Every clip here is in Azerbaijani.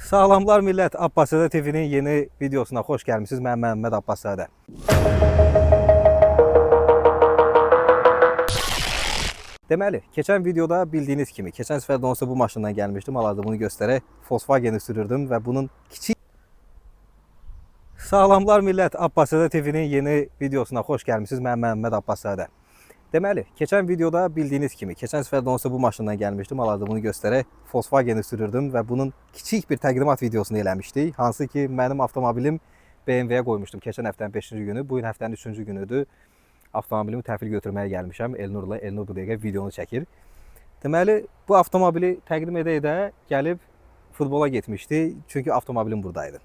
Sağlamlar millət, Abbaszadə TV'nin yeni videosuna xoş gəlmişsiniz. Mən Məhəmməd Abbaszadə. Deməli, keçən videoda bildiyiniz kimi, keçən səfər də olsa bu maşından gəlmişdim. Hal-hazırda bunu göstərək. Volkswagen'i sürürdüm və bunun kiçik... Sağlamlar millət, Abbaszadə TV'nin yeni videosuna xoş gəlmişsiniz. Mən Məhəmməd Abbaszadə. Deməli, keçən videoda bildiyiniz kimi, keçən səfər də olsa bu maşından gəlmişdim. Hal-hazırda bunu göstərək. Volkswagen'i sürürdüm və bunun kiçik bir təqdimat videosunu eləmişdik. Hansı ki, mənim avtomobilim BMW-yə qoymuşdum keçən həftənin 5-ci günü. Bu gün həftənin 3-cü günüdür. Avtomobilimi təhvil götürməyə gəlmişəm. Elnurla. Elnur bu dəqiqə videonu çəkir. Deməli, bu avtomobili təqdim edə-edə gəlib futbola getmişdi. Çünki avtomobilim buradaydı.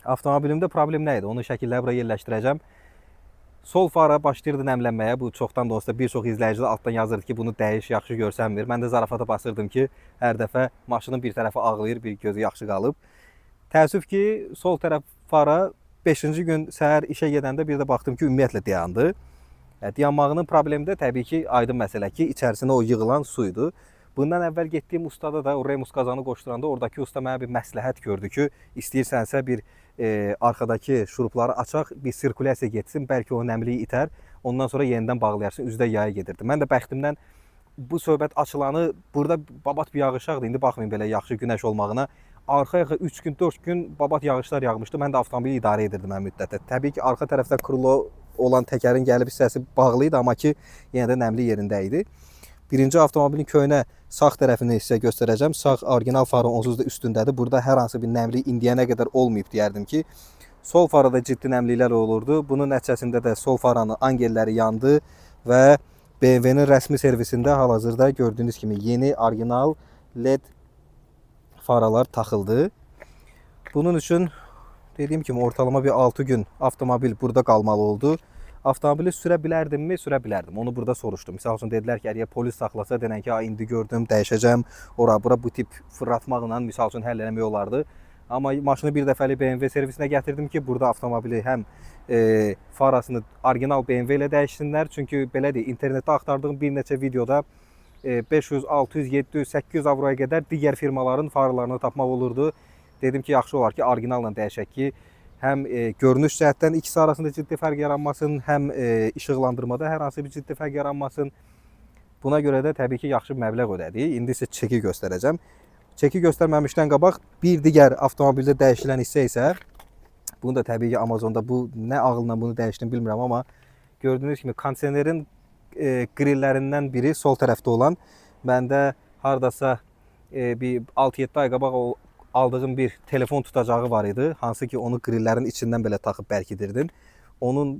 Avtomobilimdə problem nə idi? Onu şəkilləri buraya yerləşdirəcəm. Sol fara başlayırdı nəmlənməyə. Bu çoxdan da olsa bir çox izləyicilər altdan yazırdı ki, bunu dəyiş, yaxşı görsənmir. Mən də zarafata basırdım ki, hər dəfə maşının bir tərəfi ağlayır, bir gözü yaxşı qalıb. Təəssüf ki, sol tərəf fara 5-ci gün səhər işə gedəndə bir də baxdım ki, ümumiyyətlə dayandı. Dayanmağının problemi də təbii ki, aydın məsələ ki, içərisinə o yığılan su idi. Bundan əvvəl getdiyim ustada da, o Remus qazanı qoşduranda oradakı usta mənə bir məsləhət gördü ki, istəyirsənsə bir arxadakı şurupları açaq, bir sirkulyasiya getsin, bəlkə o nəmliyi itər, ondan sonra yenidən bağlayarsın, üzdə yaya gedirdi. Mən də bəxtimdən bu söhbət açılanı, burada babat bir yağışaqdı, indi baxmayın belə yaxşı günəş olmağına. Arxa-yaxa 3 gün, 4 gün babat yağışlar yağmışdı, mən də avtomobili idarə edirdim mən müddətdə. Təbii ki, arxa tərəfdə krulo olan təkərin gəlib hissəsi bağlıydı, amma ki, yenə də nəmli yerində idi. Birinci avtomobilin köhnə sağ tərəfini sizə göstərəcəm. Sağ orijinal farın onsuz da üstündədir. Burada hər hansı bir nəmli indiyənə qədər olmayıb deyərdim ki. Sol farada ciddi nəmliklər olurdu. Bunun nəticəsində də sol faranın angelləri yandı və BMW-nin rəsmi servisində hal-hazırda gördüyünüz kimi yeni orijinal LED faralar taxıldı. Bunun üçün dediyim kimi ortalama bir 6 gün avtomobil burada qalmalı oldu. Avtomobili sürə bilərdimmi? Sürə bilərdim. Onu burada soruşdum. Misal üçün dedilər ki, əgər polis saxlasa, denən ki, indi gördüm, dəyişəcəm, ora-bura bu tip fırlatmaqla misal üçün həll eləmək olardı. Amma maşını bir dəfəli BMW servisinə gətirdim ki, burada avtomobili həm farasını orijinal BMW ilə dəyişsinlər. Çünki belə deyək, internetdə axtardığım bir neçə videoda 500, 600, 700, 800 avroya qədər digər firmaların faralarını tapmaq olurdu. Dedim ki, yaxşı olar ki, orijinalla dəyişək ki, həm görünüş cəhətdən ikisi arasında ciddi fərq yaranmasın, həm işıqlandırmada hər hansı bir ciddi fərq yaranmasın. Buna görə də təbii ki, yaxşı məbləğ ödədik. İndi isə çeki göstərəcəm. Çeki göstərməmişdən qabaq bir digər avtomobildə dəyişilən hissə isə, bunu da təbii ki, Amazonda bu nə ağılla bunu dəyişdim bilmirəm, amma gördüyünüz kimi kondisionerin qrillərindən biri sol tərəfdə olan, məndə hardasa bir 6-7 ay qabaq aldığım bir telefon tutacağı var idi. Hansı ki, onu qrillərin içindən belə taxıb bərkidirdim. Onun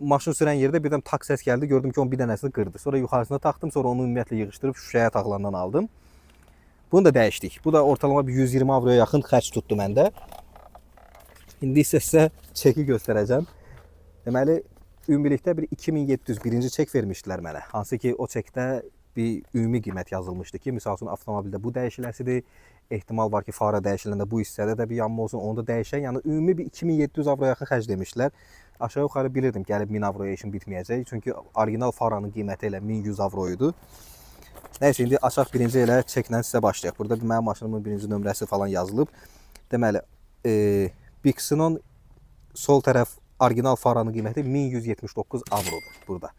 maşın sürən yerdə birdən tak səs gəldi. Gördüm ki, onun bir dənəsini qırdı. Sonra yuxarısına taxdım. Sonra onu ümumiyyətlə yığışdırıb şüşəyə taxılandan aldım. Bunu da dəyişdik. Bu da ortalama bir 120 avroya yaxın xərc tutdu məndə. İndi isə sizə çeki göstərəcəm. Deməli, ümumilikdə bir 2700 birinci çek vermişdilər mənə. Hansı ki, o çekdə bir ümumi qiymət yazılmışdı ki, misal üçün avtomobildə bu dəyişiləsidir. Ehtimal var ki, fara dəyişiləndə bu hissədə də bir yanma olsun, onu da dəyişən. Yəni ümumi bir 2700 avroya yaxın xərc demişdilər. Aşağı yuxarı bilirdim gəlib 1000 avroya işim bitməyəcək. Çünki orijinal faranın qiyməti elə 1100 avro idi. Nəysə, indi açaq birinci elə çeklə sizə başlayaq. Burada mənim maşınımın birinci nömrəsi falan yazılıb. Deməli, Bix'in sol tərəf orijinal faranın qiyməti 1179 avrodur burada.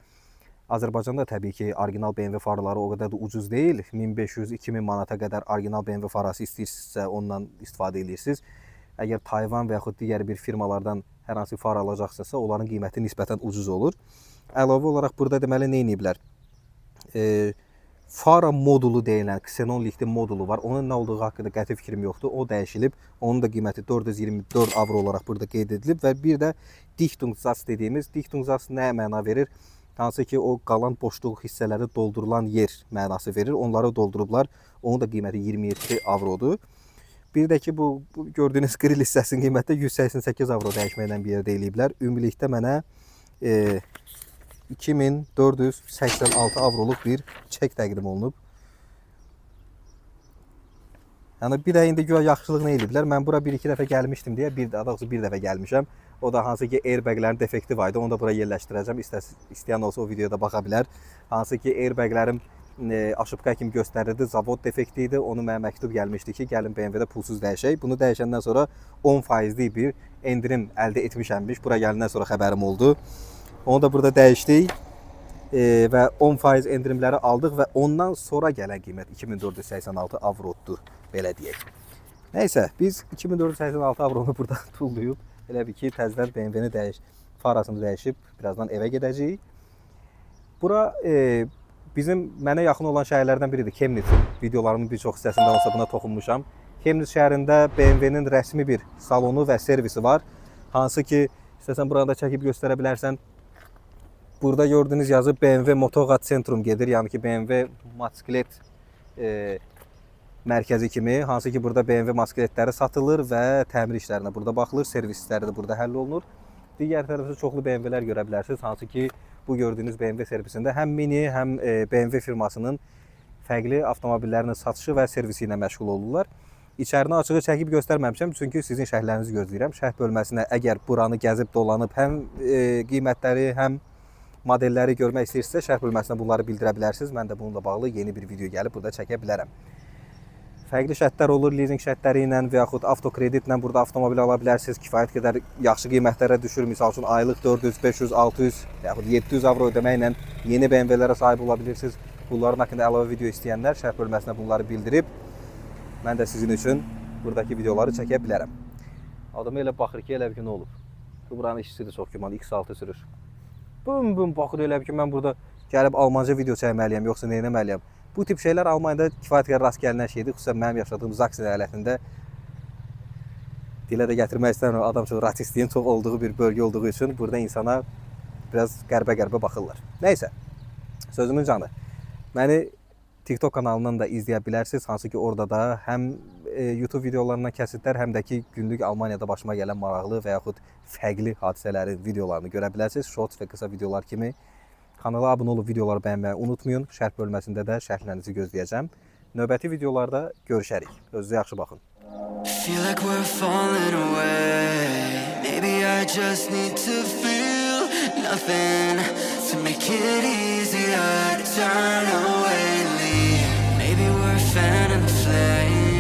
Azərbaycanda təbii ki, orijinal BMW faraları o qədər də ucuz deyil. 1500-2000 manata qədər orijinal BMW farası istəyirsinizsə ondan istifadə edirsiniz. Əgər Tayvan və yaxud digər bir firmalardan hər hansı fara alacaqsınızsa, onların qiyməti nisbətən ucuz olur. Əlavə olaraq burada deməli nə ediblər? Fara modulu deyilən, Xenon likli modulu var. Onun nə olduğu haqqında qəti fikrim yoxdur. O dəyişilib. Onun da qiyməti 424 avro olaraq burada qeyd edilib və bir də Dichtungssatz dediyimiz, Dichtungssatz nə məna verir? Hansı ki, o qalan boşluq hissələri doldurulan yer mənası verir. Onları doldurublar. Onun da qiyməti 27 avrodur. Bir də ki, bu gördüyünüz qril hissəsinin qiyməti 188 avro dəyişməklə bir yerdə eləyiblər. Ümumilikdə mənə 2486 avroluq bir çek təqdim olunub. Yəni, bir də indi güya yaxşılıq nə eləyiblər? Mən bura 1-2 dəfə gəlmişdim deyə, daha doğrusu bir dəfə gəlmişəm. O da hansı ki, airbaglərin defekti var idi. Onu da bura yerləşdirəcəm. İstəyən olsa o videoda baxa bilər. Hansı ki, airbaglərim aşıbqa kimi göstərirdi, zavod defekti idi. Onu mənə məktub gəlmişdi ki, gəlin BMW-də pulsuz dəyişək. Bunu dəyişəndən sonra 10%lik bir endirim əldə etmişəmmiş. Bura gələndən sonra xəbərim oldu. Onu da burada dəyişdik və 10% endirimləri aldıq və ondan sonra gələn qiymət 2486 avrodur, belə deyək. Nəysə, biz 2486 avronu burada tullayıb, elə bir ki, təzədən BMW-ni farasını dəyişib, birazdan evə gedəcəyik. Bura mənə yaxın olan şəhərlərdən biridir, Chemnitz. Videolarımın bir çox hissəsində olsa buna toxunmuşam. Chemnitz şəhərində BMW-nin rəsmi bir salonu və servisi var. Hansı ki, istəsən burada çəkib göstərə bilərsən. Burada gördüyünüz yazı BMW Motogat Centrum gedir. Yəni ki, BMW motosiklet mərkəzi kimi. Hansı ki, burada BMW motosikletləri satılır və təmir işlərinə burada baxılır. Servis işləri də burada həll olunur. Digər tərəfdə çoxlu BMW-lər görə bilərsiniz. Hansı ki, bu gördüyünüz BMW servisində həm Mini, həm BMW firmasının fərqli avtomobillərinin satışı və servisi ilə məşğul olurlar. İçərini açığı çəkib göstərməmişəm, çünki sizin şərhlərinizi gözləyirəm. Şərh bölməsinə əgər buranı gəzib dolanıb həm qiymətləri, həm modelləri görmək istəyirsinizsə, şərh bölməsinə bunları bildirə bilərsiniz. Mən də bununla bağlı yeni bir video gəlib burada çəkə bilərəm. Fərqli şərtlər olur, leasing şərtləri ilə və yaxud avtokreditlə burada avtomobil ala bilərsiniz. Kifayət qədər yaxşı qiymətlərə düşür. Misal üçün aylıq 400, 500, 600 və yaxud 700 avro ödəməklə yeni BMW-lərə sahib ola bilirsiniz. Bunların haqqında əlavə video istəyənlər şərh bölməsinə bunları bildirib, mən də sizin üçün buradakı videoları çəkə bilərəm. Adam elə baxır ki, elə bir ki, nə olub? Buranın işçisi də çox güman, X6 sürür. Bum baxır elə bir ki, mən burada gəlib Almanca video çəkməliyəm, yoxsa nə etməliyəm? Bu tip şeylər Almaniyada kifayət qədər rast gəlinən şeydir. Xüsusən mənim yaşadığım Zaksen əyalətində dilə də gətirmək istəyirəm, adam çox rasistliyin çox olduğu bir bölgə olduğu üçün burada insana biraz qəribə baxırlar. Nəysə, sözümün canı. Məni TikTok kanalından da izləyə bilərsiniz. Hansı ki, orada da həm YouTube videolarından kəsitlər, həm də ki, günlük Almaniyada başıma gələn maraqlı və yaxud fərqli hadisələrin videolarını görə bilərsiniz. Shorts və qısa videolar kimi. Kanala abunə olub videoları bəyənməyi unutmayın. Şərh bölməsində də şərhlərinizi gözləyəcəm. Növbəti videolarda görüşərik. Özünüzə yaxşı baxın. Feel like we're falling away. Maybe I just need to feel nothing to make it easier to turn away and leave. Maybe we're a fan in the flame.